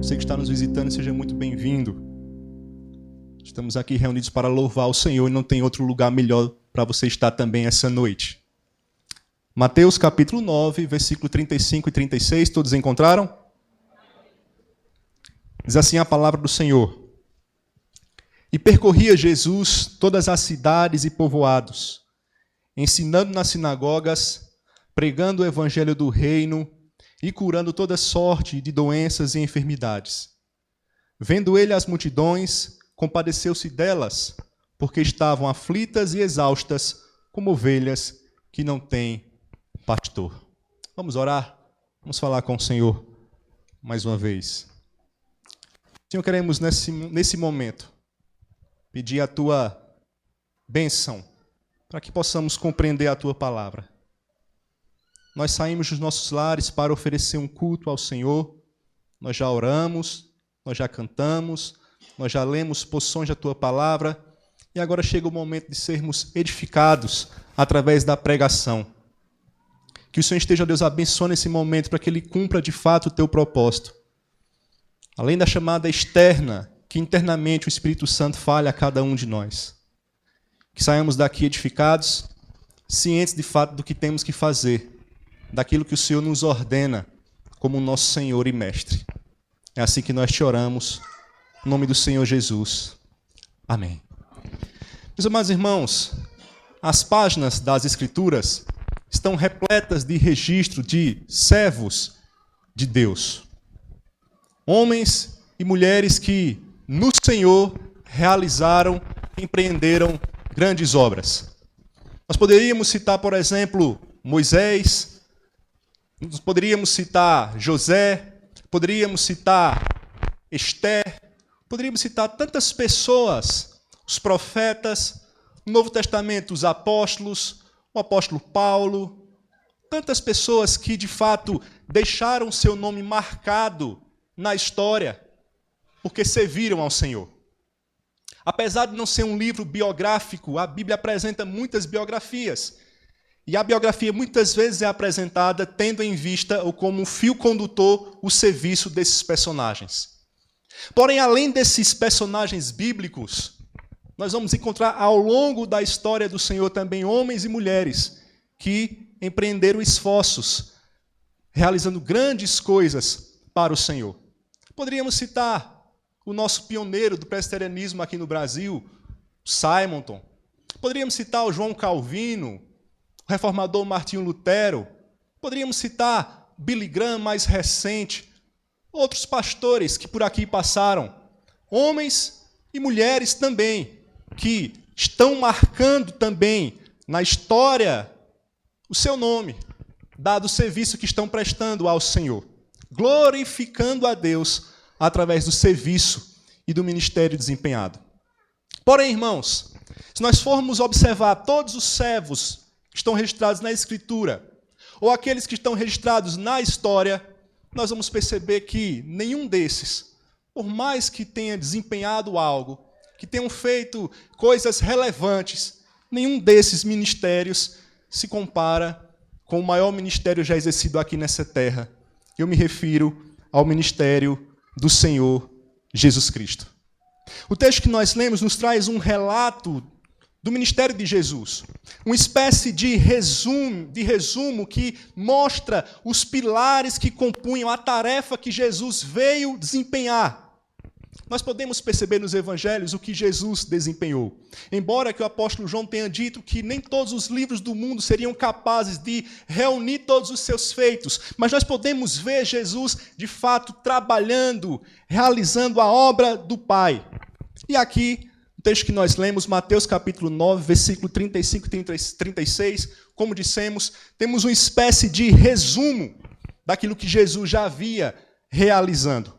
Você que está nos visitando, seja muito bem-vindo. Estamos aqui reunidos para louvar o Senhor e não tem outro lugar melhor para você estar também essa noite. Mateus capítulo 9, versículo 35 e 36, todos encontraram? Diz assim a palavra do Senhor. E percorria Jesus todas as cidades e povoados, ensinando nas sinagogas, pregando o evangelho do reino e curando toda sorte de doenças e enfermidades. Vendo ele as multidões, compadeceu-se delas, porque estavam aflitas e exaustas, como ovelhas que não têm pastor. Vamos orar? Vamos falar com o Senhor mais uma vez. Senhor, queremos nesse momento pedir a Tua bênção para que possamos compreender a Tua palavra. Nós saímos dos nossos lares para oferecer um culto ao Senhor. Nós já oramos, nós já cantamos, nós já lemos porções da Tua palavra e agora chega o momento de sermos edificados através da pregação. Que o Senhor esteja, Deus, abençoando esse momento para que Ele cumpra de fato o Teu propósito. Além da chamada externa, que internamente o Espírito Santo fale a cada um de nós. Que saiamos daqui edificados, cientes de fato do que temos que fazer, daquilo que o Senhor nos ordena como nosso Senhor e Mestre. É assim que nós te oramos, em nome do Senhor Jesus. Amém. Meus amados irmãos, as páginas das Escrituras estão repletas de registro de servos de Deus. Homens e mulheres que no Senhor realizaram, empreenderam grandes obras. Nós poderíamos citar, por exemplo, Moisés, nós poderíamos citar José, poderíamos citar Esther, poderíamos citar tantas pessoas, os profetas, no Novo Testamento, os apóstolos, o apóstolo Paulo, tantas pessoas que, de fato, deixaram seu nome marcado na história, porque serviram ao Senhor. Apesar de não ser um livro biográfico, a Bíblia apresenta muitas biografias. E a biografia muitas vezes é apresentada tendo em vista ou como um fio condutor o serviço desses personagens. Porém, além desses personagens bíblicos, nós vamos encontrar ao longo da história do Senhor também homens e mulheres que empreenderam esforços, realizando grandes coisas para o Senhor. Poderíamos citar o nosso pioneiro do presbiterianismo aqui no Brasil, Simonton. Poderíamos citar o João Calvino, o reformador Martinho Lutero. Poderíamos citar Billy Graham, mais recente. Outros pastores que por aqui passaram. Homens e mulheres também, que estão marcando também na história o seu nome, dado o serviço que estão prestando ao Senhor, glorificando a Deus através do serviço e do ministério desempenhado. Porém, irmãos, se nós formos observar todos os servos que estão registrados na Escritura, ou aqueles que estão registrados na história, nós vamos perceber que nenhum desses, por mais que tenha desempenhado algo, que tenham feito coisas relevantes, nenhum desses ministérios se compara com o maior ministério já exercido aqui nessa terra. Eu me refiro ao ministério do Senhor Jesus Cristo. O texto que nós lemos nos traz um relato do ministério de Jesus, uma espécie de resumo que mostra os pilares que compunham a tarefa que Jesus veio desempenhar. Nós podemos perceber nos evangelhos o que Jesus desempenhou. Embora que o apóstolo João tenha dito que nem todos os livros do mundo seriam capazes de reunir todos os seus feitos, mas nós podemos ver Jesus, de fato, trabalhando, realizando a obra do Pai. E aqui, o texto que nós lemos, Mateus capítulo 9, versículo 35 e 36, como dissemos, temos uma espécie de resumo daquilo que Jesus já havia realizando.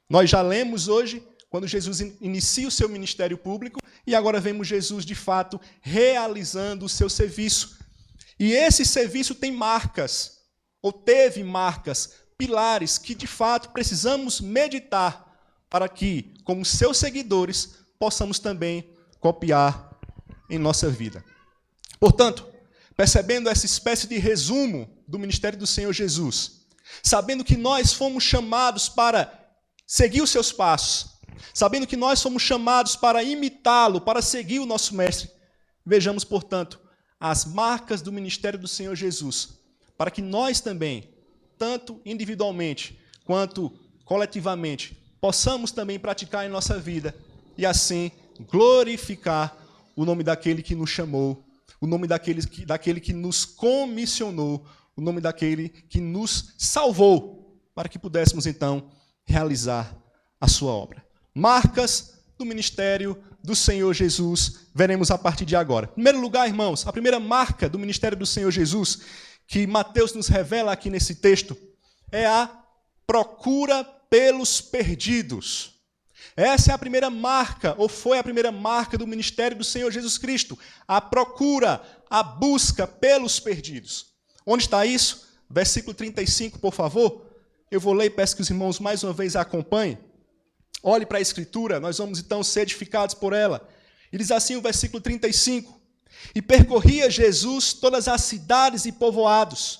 Nós já lemos hoje, quando Jesus inicia o seu ministério público, e agora vemos Jesus, de fato, realizando o seu serviço. E esse serviço tem marcas, ou teve marcas, pilares, que, de fato, precisamos meditar para que, como seus seguidores, possamos também copiar em nossa vida. Portanto, percebendo essa espécie de resumo do ministério do Senhor Jesus, sabendo que nós fomos chamados para seguir os seus passos, sabendo que nós somos chamados para imitá-lo, para seguir o nosso Mestre. Vejamos, portanto, as marcas do ministério do Senhor Jesus, para que nós também, tanto individualmente quanto coletivamente, possamos também praticar em nossa vida e assim glorificar o nome daquele que nos chamou, o nome daquele que nos comissionou, o nome daquele que nos salvou, para que pudéssemos então realizar a sua obra. Marcas do ministério do Senhor Jesus, veremos a partir de agora. Em primeiro lugar, irmãos, a primeira marca do ministério do Senhor Jesus, que Mateus nos revela aqui nesse texto, é a procura pelos perdidos. Essa é a primeira marca, ou foi a primeira marca do ministério do Senhor Jesus Cristo, a procura, a busca pelos perdidos. Onde está isso? Versículo 35, por favor. Eu vou ler e peço que os irmãos mais uma vez acompanhem. Olhe para a Escritura, nós vamos então ser edificados por ela. E diz assim o versículo 35. E percorria Jesus todas as cidades e povoados,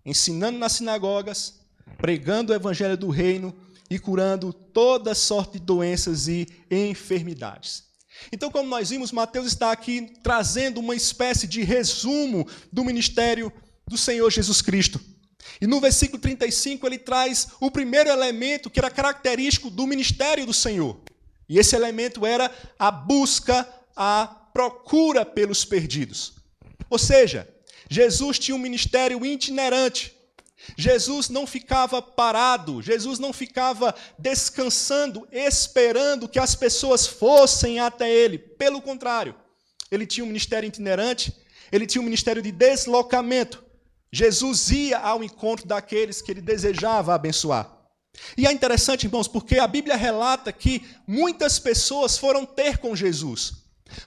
ensinando nas sinagogas, pregando o evangelho do reino e curando toda sorte de doenças e enfermidades. Então, como nós vimos, Mateus está aqui trazendo uma espécie de resumo do ministério do Senhor Jesus Cristo. E no versículo 35 ele traz o primeiro elemento que era característico do ministério do Senhor. E esse elemento era a busca, a procura pelos perdidos. Ou seja, Jesus tinha um ministério itinerante. Jesus não ficava parado, Jesus não ficava descansando, esperando que as pessoas fossem até ele. Pelo contrário, ele tinha um ministério itinerante, ele tinha um ministério de deslocamento. Jesus ia ao encontro daqueles que ele desejava abençoar. E é interessante, irmãos, porque a Bíblia relata que muitas pessoas foram ter com Jesus.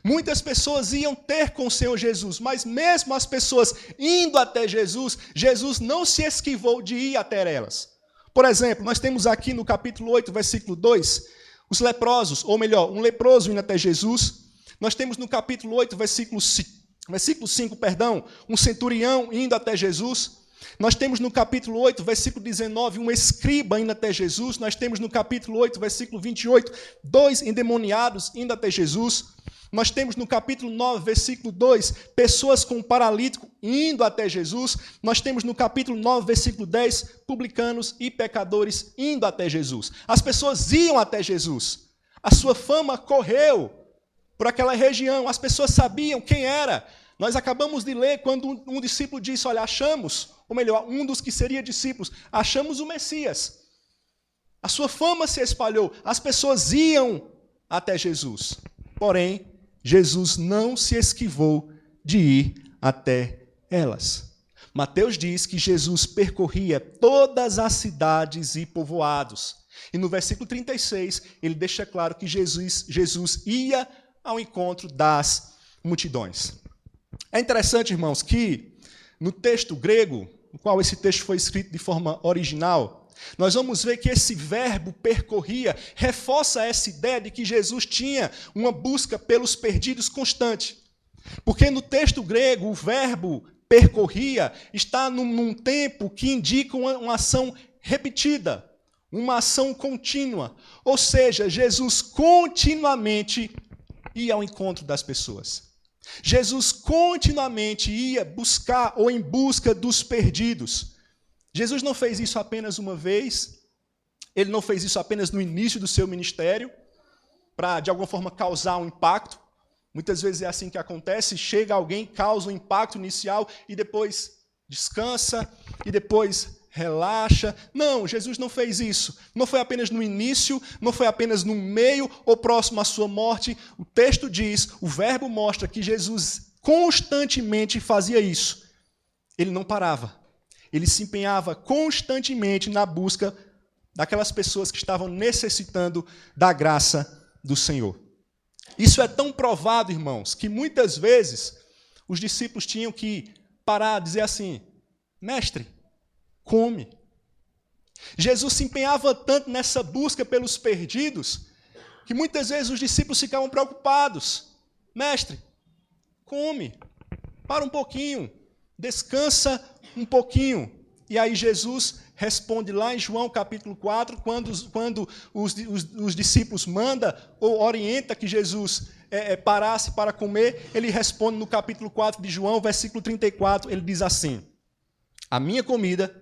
Muitas pessoas iam ter com o Senhor Jesus, mas mesmo as pessoas indo até Jesus, Jesus não se esquivou de ir até elas. Por exemplo, nós temos aqui no capítulo 8, versículo 2, os leprosos, ou melhor, um leproso indo até Jesus. Nós temos no capítulo 8, versículo 5, um centurião indo até Jesus. Nós temos no capítulo 8, versículo 19, um escriba indo até Jesus. Nós temos no capítulo 8, versículo 28, 2 endemoniados indo até Jesus. Nós temos no capítulo 9, versículo 2, pessoas com um paralítico indo até Jesus. Nós temos no capítulo 9, versículo 10, publicanos e pecadores indo até Jesus. As pessoas iam até Jesus. A sua fama correu por aquela região. As pessoas sabiam quem era. Nós acabamos de ler quando um discípulo disse, olha, achamos, ou melhor, um dos que seria discípulos, achamos o Messias. A sua fama se espalhou. As pessoas iam até Jesus. Porém, Jesus não se esquivou de ir até elas. Mateus diz que Jesus percorria todas as cidades e povoados. E no versículo 36, ele deixa claro que Jesus ia ao encontro das multidões. É interessante, irmãos, que no texto grego, no qual esse texto foi escrito de forma original, nós vamos ver que esse verbo percorria reforça essa ideia de que Jesus tinha uma busca pelos perdidos constante. Porque no texto grego, o verbo percorria está num tempo que indica uma ação repetida, uma ação contínua. Ou seja, Jesus continuamente ia ao encontro das pessoas. Jesus continuamente ia buscar ou em busca dos perdidos. Jesus não fez isso apenas uma vez, ele não fez isso apenas no início do seu ministério, para de alguma forma causar um impacto. Muitas vezes é assim que acontece, chega alguém, causa um impacto inicial e depois descansa e depois relaxa. Não, Jesus não fez isso. Não foi apenas no início, não foi apenas no meio ou próximo à sua morte. O texto diz, o verbo mostra que Jesus constantemente fazia isso. Ele não parava. Ele se empenhava constantemente na busca daquelas pessoas que estavam necessitando da graça do Senhor. Isso é tão provado, irmãos, que muitas vezes os discípulos tinham que parar e dizer assim, mestre, come. Jesus se empenhava tanto nessa busca pelos perdidos, que muitas vezes os discípulos ficavam preocupados. Mestre, come, para um pouquinho, descansa um pouquinho. E aí Jesus responde lá em João capítulo 4, quando os discípulos manda ou orienta que Jesus parasse para comer, ele responde no capítulo 4 de João, versículo 34, ele diz assim: a minha comida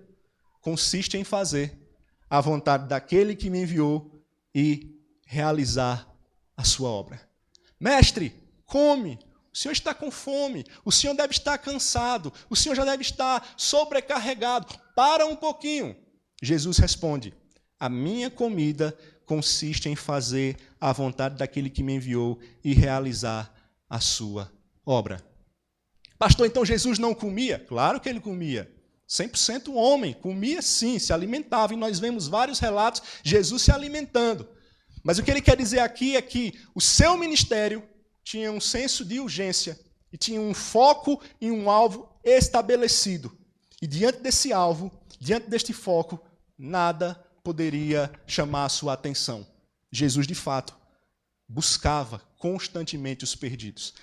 consiste em fazer a vontade daquele que me enviou e realizar a sua obra. Mestre, come. O senhor está com fome, o senhor deve estar cansado, o senhor já deve estar sobrecarregado. Para um pouquinho. Jesus responde: a minha comida consiste em fazer a vontade daquele que me enviou e realizar a sua obra. Pastor, então Jesus não comia? Claro que ele comia. 100% homem, comia sim, se alimentava. E nós vemos vários relatos de Jesus se alimentando. Mas o que ele quer dizer aqui é que o seu ministério tinha um senso de urgência e tinha um foco e um alvo estabelecido. E diante desse alvo, diante deste foco, nada poderia chamar a sua atenção. Jesus, de fato, buscava constantemente os perdidos.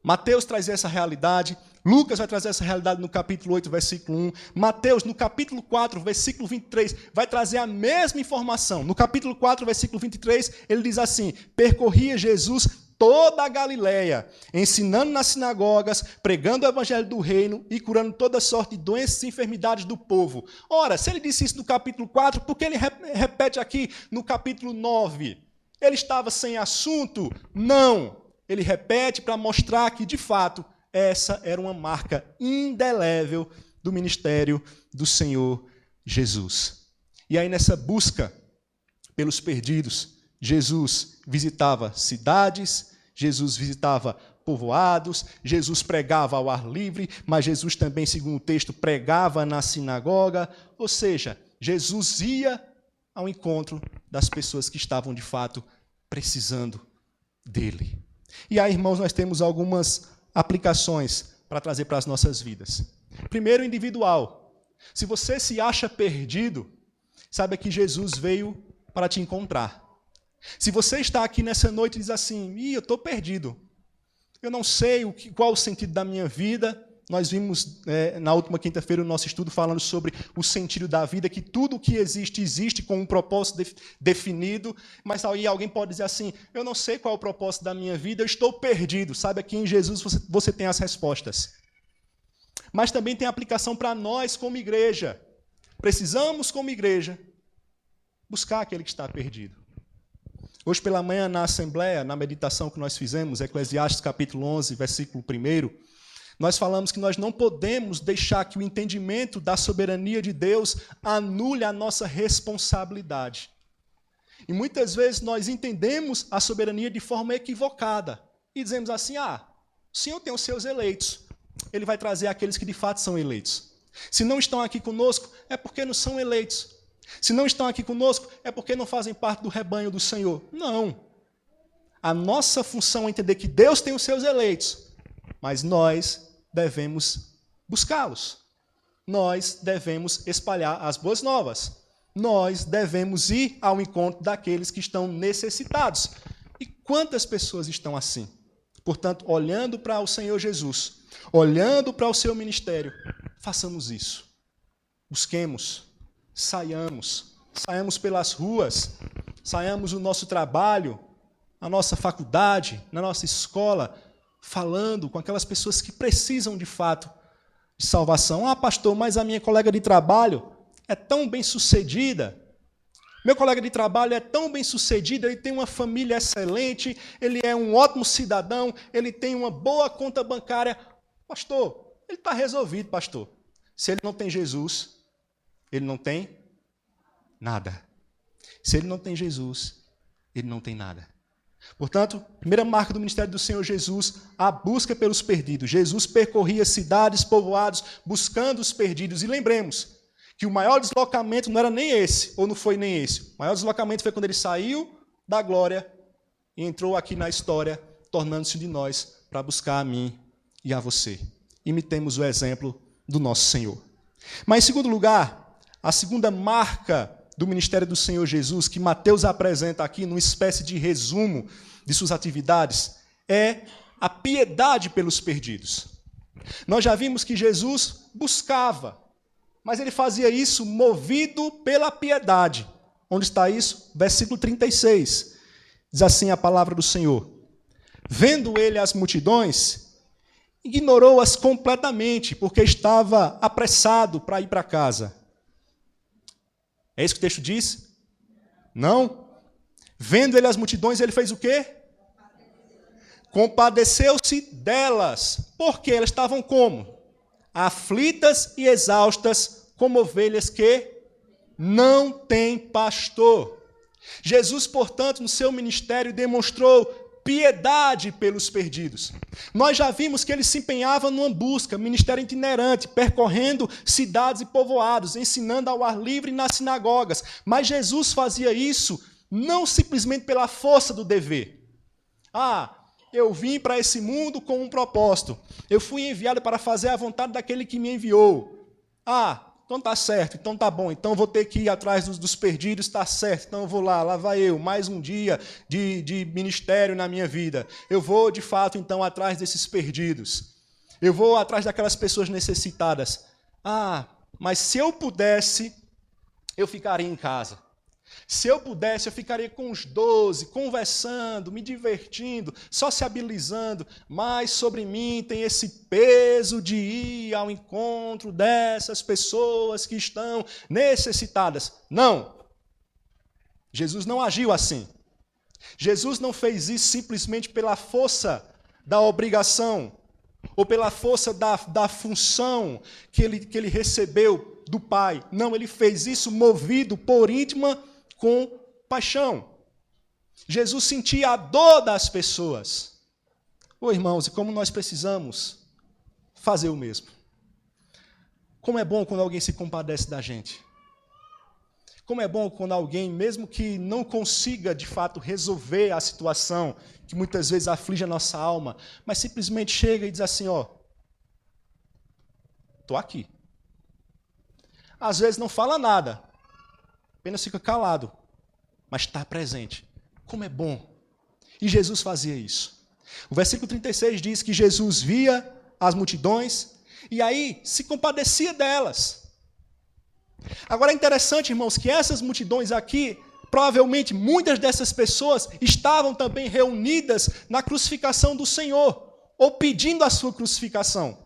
Mateus traz essa realidade, Lucas vai trazer essa realidade no capítulo 8, versículo 1. Mateus, no capítulo 4, versículo 23, vai trazer a mesma informação. No capítulo 4, versículo 23, ele diz assim: percorria Jesus toda a Galileia, ensinando nas sinagogas, pregando o evangelho do reino e curando toda sorte de doenças e enfermidades do povo. Ora, se ele disse isso no capítulo 4, por que ele repete aqui no capítulo 9? Ele estava sem assunto? Não. Ele repete para mostrar que, de fato, essa era uma marca indelével do ministério do Senhor Jesus. E aí, nessa busca pelos perdidos, Jesus visitava cidades, Jesus visitava povoados, Jesus pregava ao ar livre, mas Jesus também, segundo o texto, pregava na sinagoga. Ou seja, Jesus ia ao encontro das pessoas que estavam, de fato, precisando dele. E aí, irmãos, nós temos algumas aplicações para trazer para as nossas vidas. Primeiro, individual. Se você se acha perdido, saiba que Jesus veio para te encontrar. Se você está aqui nessa noite e diz assim: eu estou perdido, eu não sei qual o sentido da minha vida. Nós vimos na última quinta-feira o nosso estudo falando sobre o sentido da vida, que tudo o que existe, existe com um propósito definido, mas aí alguém pode dizer assim: eu não sei qual é o propósito da minha vida, eu estou perdido. Sabe, aqui em Jesus você tem as respostas. Mas também tem aplicação para nós como igreja. Precisamos, como igreja, buscar aquele que está perdido. Hoje pela manhã, na Assembleia, na meditação que nós fizemos, Eclesiastes capítulo 11, versículo 1, nós falamos que nós não podemos deixar que o entendimento da soberania de Deus anule a nossa responsabilidade. E muitas vezes nós entendemos a soberania de forma equivocada. E dizemos assim: o Senhor tem os seus eleitos. Ele vai trazer aqueles que de fato são eleitos. Se não estão aqui conosco, é porque não são eleitos. Se não estão aqui conosco, é porque não fazem parte do rebanho do Senhor. Não. A nossa função é entender que Deus tem os seus eleitos, mas nós devemos buscá-los. Nós devemos espalhar as boas novas. Nós devemos ir ao encontro daqueles que estão necessitados. E quantas pessoas estão assim? Portanto, olhando para o Senhor Jesus, olhando para o seu ministério, façamos isso. Busquemos, saiamos pelas ruas, saiamos no nosso trabalho, na nossa faculdade, na nossa escola, falando com aquelas pessoas que precisam de fato de salvação. Pastor, mas a minha colega de trabalho é tão bem-sucedida. Meu colega de trabalho é tão bem-sucedido, ele tem uma família excelente, ele é um ótimo cidadão, ele tem uma boa conta bancária. Pastor, ele está resolvido, pastor. Se ele não tem Jesus, ele não tem nada. Se ele não tem Jesus, ele não tem nada. Portanto, primeira marca do ministério do Senhor Jesus, a busca pelos perdidos. Jesus percorria cidades, povoados, buscando os perdidos. E lembremos que o maior deslocamento não era nem esse, ou não foi nem esse. O maior deslocamento foi quando ele saiu da glória e entrou aqui na história, tornando-se de nós para buscar a mim e a você. Imitemos o exemplo do nosso Senhor. Mas, em segundo lugar, a segunda marca do ministério do Senhor Jesus, que Mateus apresenta aqui numa espécie de resumo de suas atividades, é a piedade pelos perdidos. Nós já vimos que Jesus buscava mas ele fazia isso movido pela piedade. Onde está isso? Versículo 36. Diz assim a palavra do Senhor. Vendo ele as multidões, ignorou-as completamente, porque estava apressado para ir para casa. É isso que o texto diz? Não. Vendo ele as multidões, ele fez o quê? Compadeceu-se delas. Porque elas estavam como? Aflitas e exaustas, como ovelhas que não têm pastor. Jesus, portanto, no seu ministério demonstrou piedade pelos perdidos. Nós já vimos que ele se empenhava numa busca, ministério itinerante, percorrendo cidades e povoados, ensinando ao ar livre nas sinagogas. Mas Jesus fazia isso não simplesmente pela força do dever. Eu vim para esse mundo com um propósito. Eu fui enviado para fazer a vontade daquele que me enviou. Então tá certo, então tá bom, então vou ter que ir atrás dos perdidos, tá certo, então eu vou lá vai eu, mais um dia de ministério na minha vida. Eu vou, de fato, então, atrás desses perdidos. Eu vou atrás daquelas pessoas necessitadas. Mas se eu pudesse, eu ficaria em casa. Se eu pudesse, eu ficaria com os 12, conversando, me divertindo, sociabilizando, mas sobre mim tem esse peso de ir ao encontro dessas pessoas que estão necessitadas. Não! Jesus não agiu assim. Jesus não fez isso simplesmente pela força da obrigação, ou pela força da função que ele recebeu do Pai. Não, ele fez isso movido por íntima compaixão. Jesus sentia a dor das pessoas. Irmãos, e como nós precisamos fazer o mesmo. Como é bom quando alguém se compadece da gente. Como é bom quando alguém, mesmo que não consiga de fato resolver a situação que muitas vezes aflige a nossa alma, mas simplesmente chega e diz assim, estou aqui. Às vezes não fala nada, apenas fica calado, mas está presente. Como é bom. E Jesus fazia isso. O versículo 36 diz que Jesus via as multidões e aí se compadecia delas. Agora é interessante, irmãos, que essas multidões aqui, provavelmente muitas dessas pessoas estavam também reunidas na crucificação do Senhor, ou pedindo a sua crucificação.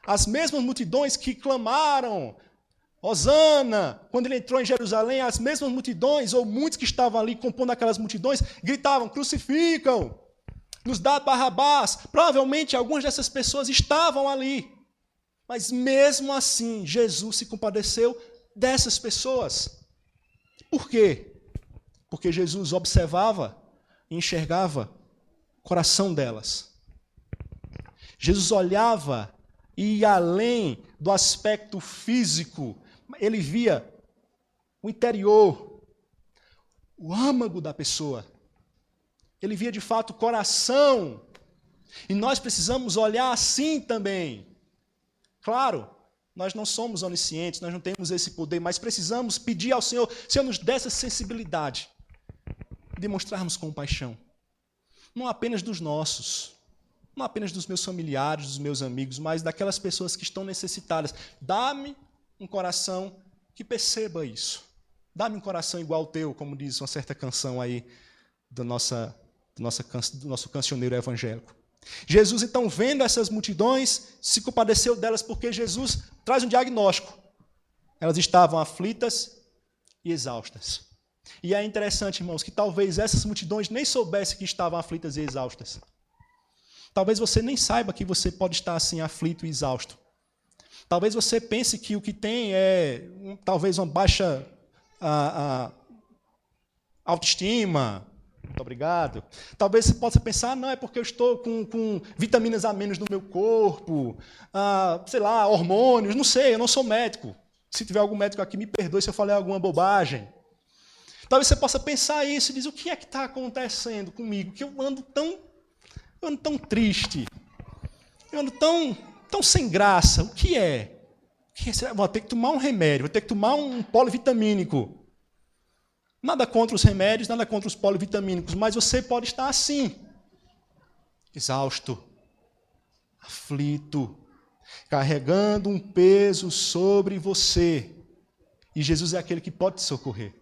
As mesmas multidões que clamaram Hosana, quando ele entrou em Jerusalém, as mesmas multidões, ou muitos que estavam ali compondo aquelas multidões, gritavam, crucificam, nos dá Barrabás. Provavelmente algumas dessas pessoas estavam ali. Mas mesmo assim, Jesus se compadeceu dessas pessoas. Por quê? Porque Jesus observava e enxergava o coração delas. Jesus olhava e ia além do aspecto físico. Ele via o interior, o âmago da pessoa. Ele via de fato o coração. E nós precisamos olhar assim também. Claro, nós não somos oniscientes, nós não temos esse poder, mas precisamos pedir ao Senhor, Senhor, nos dê essa sensibilidade, demonstrarmos compaixão. Não apenas dos nossos, não apenas dos meus familiares, dos meus amigos, mas daquelas pessoas que estão necessitadas. Dá-me um coração que perceba isso. Dá-me um coração igual ao teu, como diz uma certa canção aí do nosso cancioneiro evangélico. Jesus, então, vendo essas multidões, se compadeceu delas, porque Jesus traz um diagnóstico. Elas estavam aflitas e exaustas. E é interessante, irmãos, que talvez essas multidões nem soubessem que estavam aflitas e exaustas. Talvez você nem saiba que você pode estar assim, aflito e exausto. Talvez você pense que o que tem é talvez uma baixa autoestima. Muito obrigado. Talvez você possa pensar, não, é porque eu estou com vitaminas a menos no meu corpo, hormônios, não sei, eu não sou médico. Se tiver algum médico aqui, me perdoe se eu falei alguma bobagem. Talvez você possa pensar isso e dizer, o que é que está acontecendo comigo? Que eu ando tão triste, eu ando tão sem graça. O que é? Vou ter que tomar um remédio, vou ter que tomar um polivitamínico. Nada contra os remédios, nada contra os polivitamínicos, mas você pode estar assim, exausto, aflito, carregando um peso sobre você. E Jesus é aquele que pode te socorrer.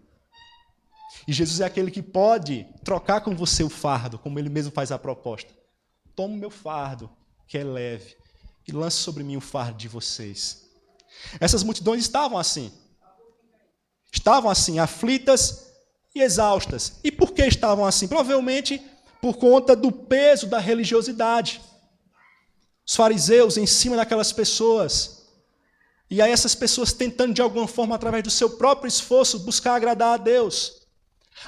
E Jesus é aquele que pode trocar com você o fardo, como ele mesmo faz a proposta. Toma o meu fardo, que é leve, e lance sobre mim o fardo de vocês. Essas multidões estavam assim. Estavam assim, aflitas e exaustas. E por que estavam assim? Provavelmente por conta do peso da religiosidade. Os fariseus em cima daquelas pessoas. E aí essas pessoas tentando de alguma forma, através do seu próprio esforço, buscar agradar a Deus.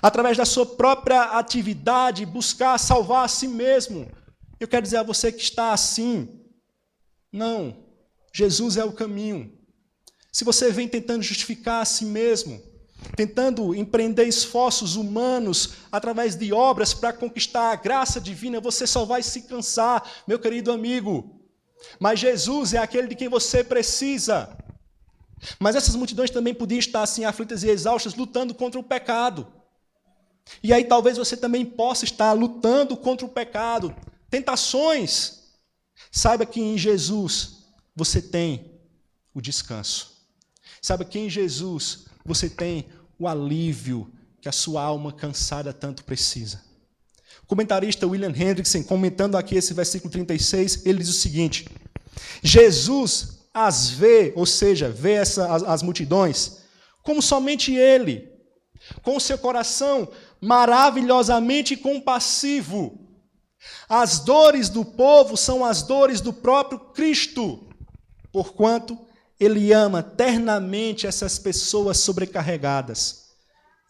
Através da sua própria atividade, buscar salvar a si mesmo. Eu quero dizer a você que está assim. Não, Jesus é o caminho. Se você vem tentando justificar a si mesmo, tentando empreender esforços humanos através de obras para conquistar a graça divina, você só vai se cansar, meu querido amigo. Mas Jesus é aquele de quem você precisa. Mas essas multidões também podiam estar assim aflitas e exaustas, lutando contra o pecado. E aí talvez você também possa estar lutando contra o pecado, tentações. Saiba que em Jesus você tem o descanso. Saiba que em Jesus você tem o alívio que a sua alma cansada tanto precisa. O comentarista William Hendrickson, comentando aqui esse versículo 36, ele diz o seguinte: Jesus as vê, ou seja, vê as multidões, como somente ele, com o seu coração maravilhosamente compassivo. As dores do povo são as dores do próprio Cristo, porquanto ele ama ternamente essas pessoas sobrecarregadas.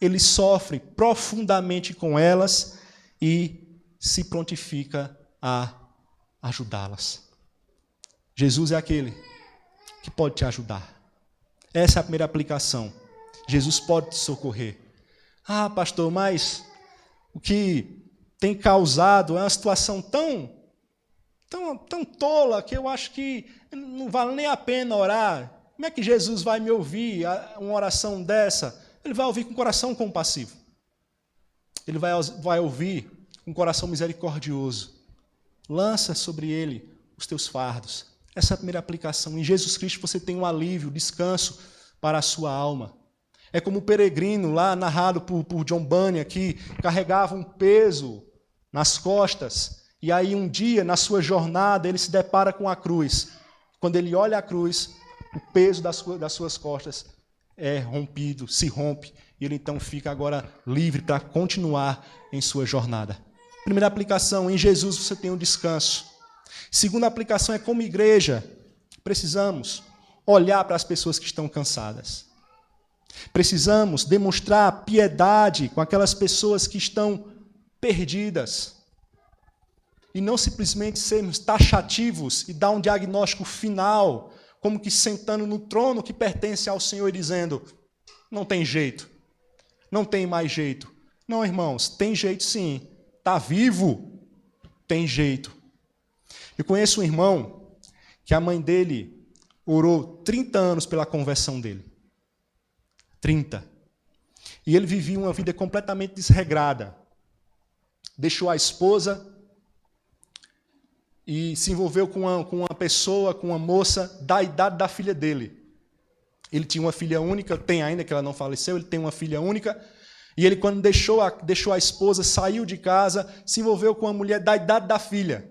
Ele sofre profundamente com elas e se prontifica a ajudá-las. Jesus é aquele que pode te ajudar. Essa é a primeira aplicação. Jesus pode te socorrer. Ah, pastor, mas o que tem causado é uma situação tão tola que eu acho que não vale nem a pena orar. Como é que Jesus vai me ouvir uma oração dessa? Ele vai ouvir com coração compassivo. Ele vai ouvir com coração misericordioso. Lança sobre ele os teus fardos. Essa é a primeira aplicação. Em Jesus Cristo você tem um alívio, descanso para a sua alma. É como o peregrino lá, narrado por John Bunyan, que carregava um peso nas costas. E aí um dia, na sua jornada, ele se depara com a cruz. Quando ele olha a cruz, o peso das suas costas é rompido, se rompe. E ele então fica agora livre para continuar em sua jornada. Primeira aplicação, em Jesus você tem um descanso. Segunda aplicação é como igreja, precisamos olhar para as pessoas que estão cansadas. Precisamos demonstrar piedade com aquelas pessoas que estão perdidas. E não simplesmente sermos taxativos e dar um diagnóstico final, como que sentando no trono que pertence ao Senhor e dizendo, não tem jeito, não tem mais jeito. Não, irmãos, tem jeito sim. Está vivo, tem jeito. Eu conheço um irmão que a mãe dele orou 30 anos pela conversão dele. 30. E ele vivia uma vida completamente desregrada. Deixou a esposa e se envolveu com uma pessoa, com uma moça da idade da filha dele. Ele tinha uma filha única, tem ainda, que ela não faleceu, ele tem uma filha única. E ele, quando deixou a esposa, saiu de casa, se envolveu com uma mulher da idade da filha.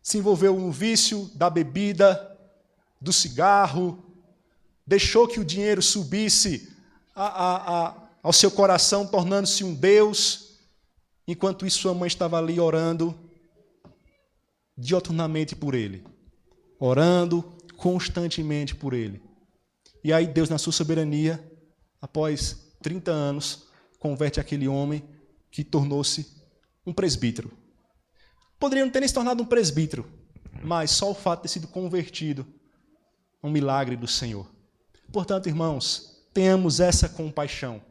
Se envolveu no vício da bebida, do cigarro, deixou que o dinheiro subisse ao seu coração, tornando-se um Deus, enquanto isso sua mãe estava ali orando dioturnamente por ele, orando constantemente por ele. E aí Deus, na sua soberania, após 30 anos, converte aquele homem que tornou-se um presbítero. Poderia não ter nem se tornado um presbítero, mas só o fato de ter sido convertido é um milagre do Senhor. Portanto, irmãos, tenhamos essa compaixão.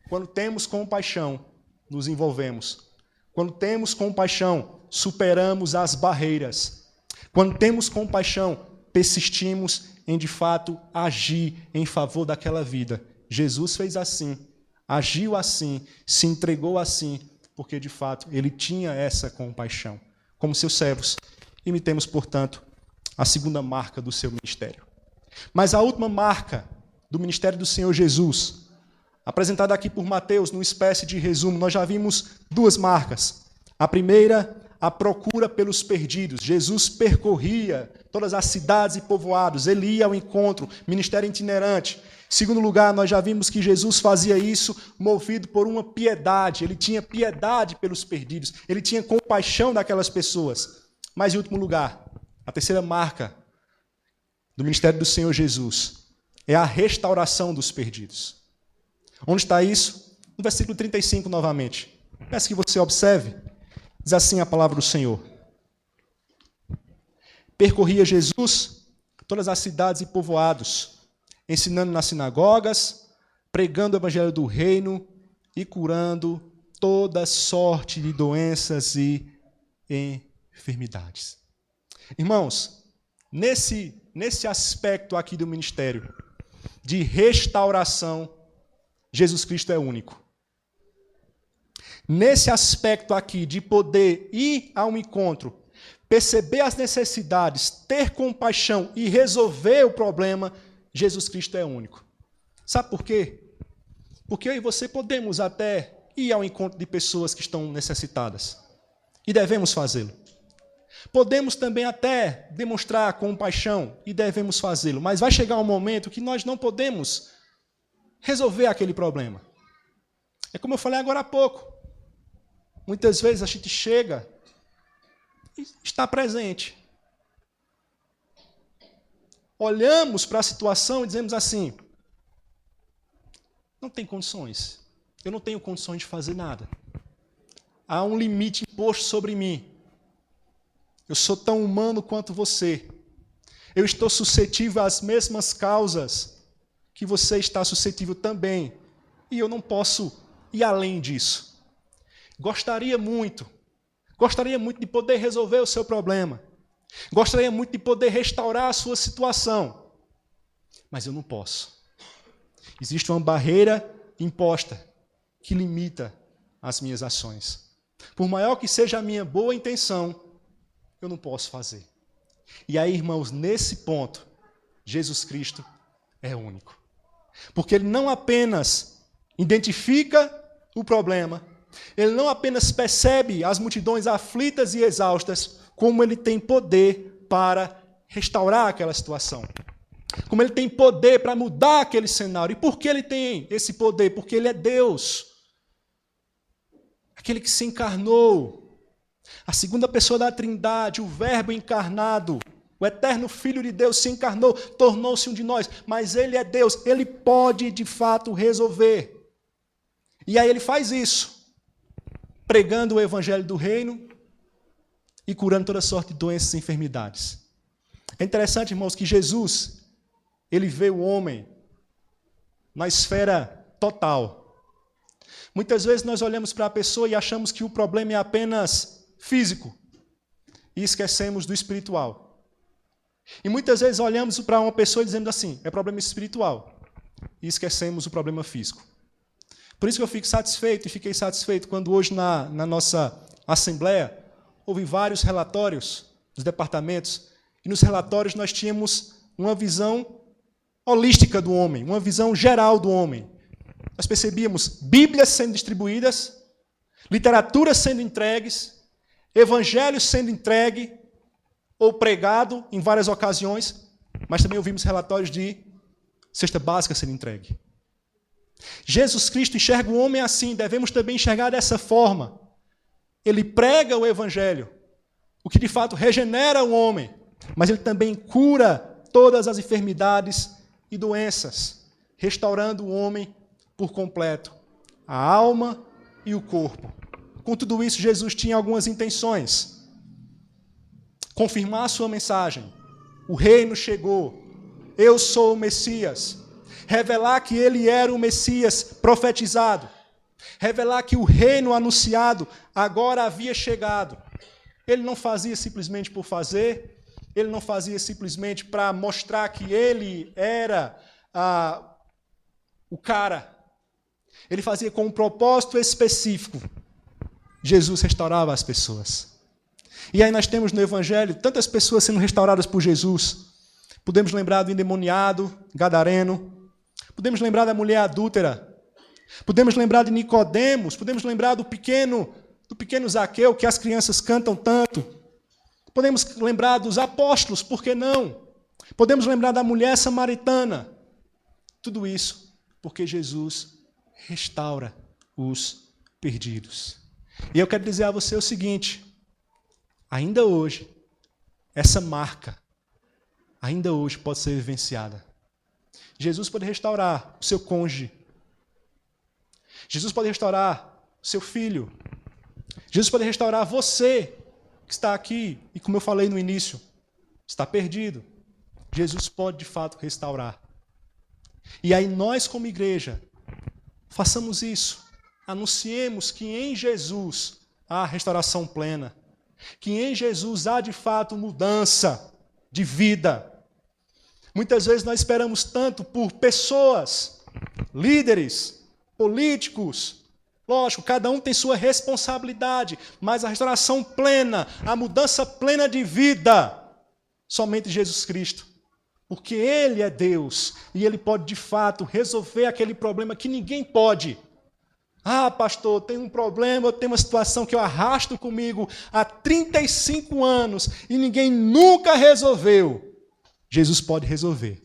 Quando temos compaixão, nos envolvemos. Quando temos compaixão, superamos as barreiras. Quando temos compaixão, persistimos em, de fato, agir em favor daquela vida. Jesus fez assim, agiu assim, se entregou assim, porque, de fato, ele tinha essa compaixão. Como seus servos, Imitemos, portanto, a segunda marca do seu ministério. Mas a última marca do ministério do Senhor Jesus, apresentada aqui por Mateus, numa espécie de resumo, nós já vimos duas marcas. A primeira, a procura pelos perdidos. Jesus percorria todas as cidades e povoados, ele ia ao encontro, ministério itinerante. Em segundo lugar, nós já vimos que Jesus fazia isso movido por uma piedade, ele tinha piedade pelos perdidos, ele tinha compaixão daquelas pessoas. Mas, em último lugar, a terceira marca do ministério do Senhor Jesus é a restauração dos perdidos. Onde está isso? No versículo 35, novamente. Peço que você observe. Diz assim a palavra do Senhor. Percorria Jesus todas as cidades e povoados, ensinando nas sinagogas, pregando o evangelho do reino e curando toda sorte de doenças e enfermidades. Irmãos, nesse aspecto aqui do ministério de restauração, Jesus Cristo é único. Nesse aspecto aqui de poder ir ao encontro, perceber as necessidades, ter compaixão e resolver o problema, Jesus Cristo é único. Sabe por quê? Porque eu e você podemos até ir ao encontro de pessoas que estão necessitadas. E devemos fazê-lo. Podemos também até demonstrar compaixão e devemos fazê-lo. Mas vai chegar um momento que nós não podemos resolver aquele problema. É como eu falei agora há pouco. Muitas vezes a gente chega e está presente. Olhamos para a situação e dizemos assim, não tem condições. Eu não tenho condições de fazer nada. Há um limite imposto sobre mim. Eu sou tão humano quanto você. Eu estou suscetível às mesmas causas que você está suscetível também. E eu não posso ir além disso. Gostaria muito de poder resolver o seu problema. Gostaria muito de poder restaurar a sua situação. Mas eu não posso. Existe uma barreira imposta que limita as minhas ações. Por maior que seja a minha boa intenção, eu não posso fazer. E aí, irmãos, nesse ponto, Jesus Cristo é único. Porque ele não apenas identifica o problema, ele não apenas percebe as multidões aflitas e exaustas, como ele tem poder para restaurar aquela situação. Como ele tem poder para mudar aquele cenário. E por que ele tem esse poder? Porque ele é Deus. Aquele que se encarnou. A segunda pessoa da Trindade, o Verbo encarnado, o eterno Filho de Deus se encarnou, tornou-se um de nós. Mas ele é Deus, ele pode de fato resolver. E aí ele faz isso, pregando o evangelho do reino e curando toda sorte de doenças e enfermidades. É interessante, irmãos, que Jesus, ele vê o homem na esfera total. Muitas vezes nós olhamos para a pessoa e achamos que o problema é apenas físico e esquecemos do espiritual. E muitas vezes olhamos para uma pessoa e dizemos assim, é problema espiritual, e esquecemos o problema físico. Por isso que eu fico satisfeito e fiquei satisfeito quando hoje na nossa assembleia houve vários relatórios dos departamentos e nos relatórios nós tínhamos uma visão holística do homem, uma visão geral do homem. Nós percebíamos Bíblias sendo distribuídas, literatura sendo entregues, evangelho sendo entregue ou pregado em várias ocasiões, mas também ouvimos relatórios de cesta básica sendo entregue. Jesus Cristo enxerga o homem assim, devemos também enxergar dessa forma. Ele prega o evangelho, o que de fato regenera o homem, mas ele também cura todas as enfermidades e doenças, restaurando o homem por completo, a alma e o corpo. Com tudo isso, Jesus tinha algumas intenções. Confirmar a sua mensagem. O reino chegou. Eu sou o Messias. Revelar que ele era o Messias profetizado. Revelar que o reino anunciado agora havia chegado. Ele não fazia simplesmente por fazer. Ele não fazia simplesmente para mostrar que ele era o cara. Ele fazia com um propósito específico. Jesus restaurava as pessoas. E aí nós temos no Evangelho tantas pessoas sendo restauradas por Jesus. Podemos lembrar do endemoniado, gadareno. Podemos lembrar da mulher adúltera. Podemos lembrar de Nicodemos. Podemos lembrar do pequeno Zaqueu, que as crianças cantam tanto. Podemos lembrar dos apóstolos, por que não? Podemos lembrar da mulher samaritana. Tudo isso porque Jesus restaura os perdidos. E eu quero dizer a você o seguinte: ainda hoje, essa marca, ainda hoje pode ser vivenciada. Jesus pode restaurar o seu cônjuge. Jesus pode restaurar o seu filho. Jesus pode restaurar você que está aqui e, como eu falei no início, está perdido. Jesus pode, de fato, restaurar. E aí nós, como igreja, façamos isso. Anunciemos que em Jesus há restauração plena. Que em Jesus há, de fato, mudança de vida. Muitas vezes nós esperamos tanto por pessoas, líderes, políticos. Lógico, cada um tem sua responsabilidade, mas a restauração plena, a mudança plena de vida, somente Jesus Cristo. Porque Ele é Deus e Ele pode, de fato, resolver aquele problema que ninguém pode. Ah, pastor, tem um problema, eu tenho uma situação que eu arrasto comigo há 35 anos e ninguém nunca resolveu. Jesus pode resolver.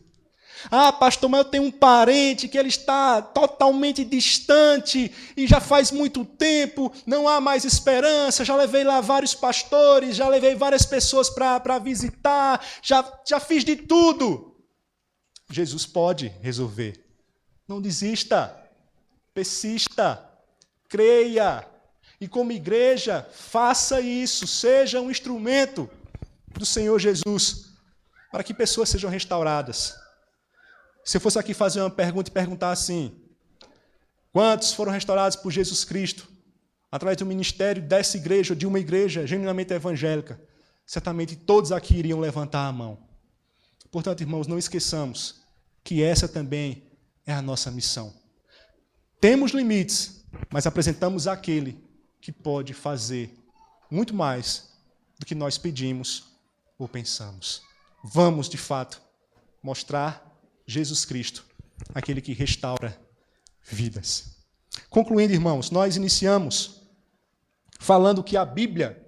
Ah, pastor, mas eu tenho um parente que ele está totalmente distante e já faz muito tempo, não há mais esperança, já levei lá vários pastores, já levei várias pessoas para visitar, já fiz de tudo. Jesus pode resolver. Não desista, persista, creia. E como igreja, faça isso, seja um instrumento do Senhor Jesus para que pessoas sejam restauradas. Se eu fosse aqui fazer uma pergunta e perguntar assim: quantos foram restaurados por Jesus Cristo através do ministério dessa igreja, ou de uma igreja genuinamente evangélica? Certamente todos aqui iriam levantar a mão. Portanto, irmãos, não esqueçamos que essa também é a nossa missão. Temos limites, mas apresentamos aquele que pode fazer muito mais do que nós pedimos ou pensamos. Vamos, de fato, mostrar Jesus Cristo, aquele que restaura vidas. Concluindo, irmãos, nós iniciamos falando que a Bíblia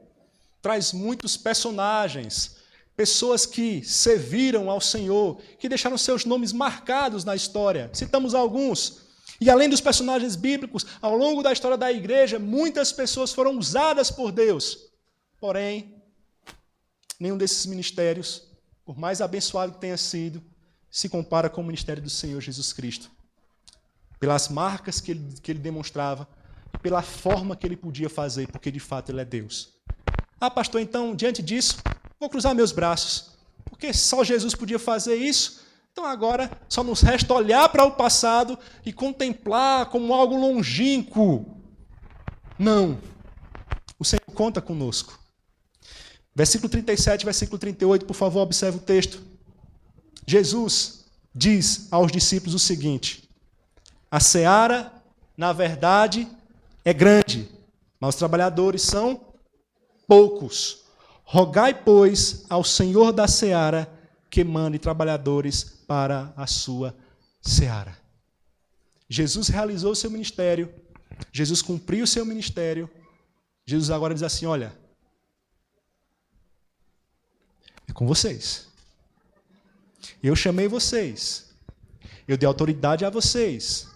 traz muitos personagens, pessoas que serviram ao Senhor, que deixaram seus nomes marcados na história. Citamos alguns. E além dos personagens bíblicos, ao longo da história da igreja, muitas pessoas foram usadas por Deus. Porém, nenhum desses ministérios, por mais abençoado que tenha sido, se compara com o ministério do Senhor Jesus Cristo. Pelas marcas que ele demonstrava e pela forma que ele podia fazer, porque de fato ele é Deus. Ah, pastor, então, diante disso, vou cruzar meus braços, porque só Jesus podia fazer isso. Então agora só nos resta olhar para o passado e contemplar como algo longínquo. Não. O Senhor conta conosco. Versículo 37, versículo 38, por favor, observe o texto. Jesus diz aos discípulos o seguinte: a seara, na verdade, é grande, mas os trabalhadores são poucos. Rogai, pois, ao Senhor da seara que mande trabalhadores para a sua seara. Jesus realizou o seu ministério, Jesus cumpriu o seu ministério. Jesus agora diz assim: olha, é com vocês. Eu chamei vocês, eu dei autoridade a vocês,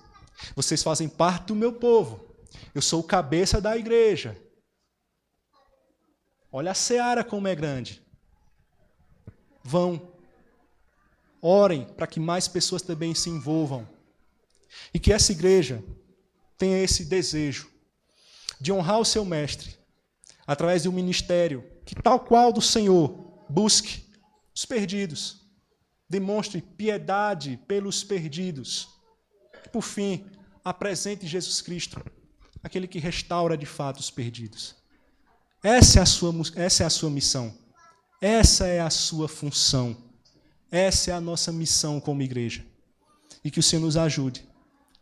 vocês fazem parte do meu povo, eu sou o cabeça da igreja. Olha a seara como é grande. Vão, orem para que mais pessoas também se envolvam e que essa igreja tenha esse desejo de honrar o seu mestre através de um ministério que, tal qual do Senhor, busque os perdidos. Demonstre piedade pelos perdidos. E, por fim, apresente Jesus Cristo, aquele que restaura de fato os perdidos. Essa é a sua missão. Essa é a sua função. Essa é a nossa missão como igreja. E que o Senhor nos ajude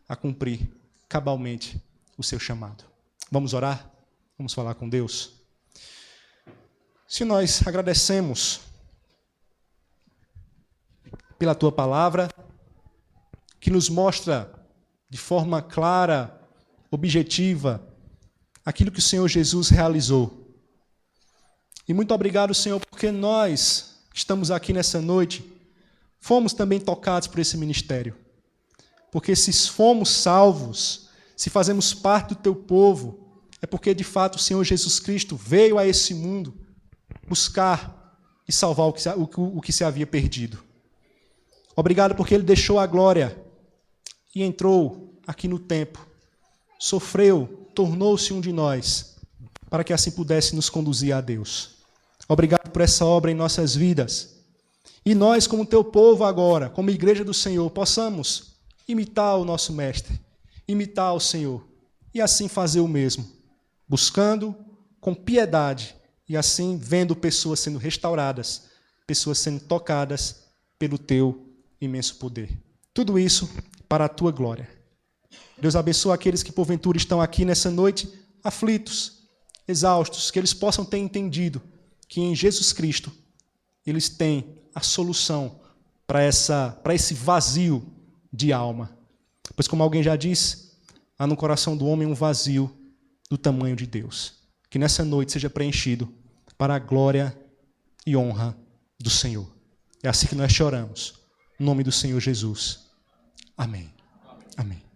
a cumprir cabalmente o seu chamado. Vamos orar? Vamos falar com Deus? Se nós agradecemos pela tua palavra, que nos mostra de forma clara, objetiva, aquilo que o Senhor Jesus realizou. E muito obrigado, Senhor, porque nós que estamos aqui nessa noite, fomos também tocados por esse ministério. Porque se fomos salvos, se fazemos parte do teu povo, é porque de fato o Senhor Jesus Cristo veio a esse mundo buscar e salvar o que se havia perdido. Obrigado porque ele deixou a glória e entrou aqui no tempo, sofreu, tornou-se um de nós, para que assim pudesse nos conduzir a Deus. Obrigado por essa obra em nossas vidas. E nós, como teu povo agora, como igreja do Senhor, possamos imitar o nosso Mestre, imitar o Senhor, e assim fazer o mesmo, buscando com piedade, e assim vendo pessoas sendo restauradas, pessoas sendo tocadas pelo teu imenso poder. Tudo isso para a tua glória. Deus abençoe aqueles que porventura estão aqui nessa noite aflitos, exaustos, que eles possam ter entendido que em Jesus Cristo eles têm a solução para esse vazio de alma. Pois como alguém já disse, há no coração do homem um vazio do tamanho de Deus. Que nessa noite seja preenchido para a glória e honra do Senhor. É assim que nós choramos. Em nome do Senhor Jesus. Amém. Amém.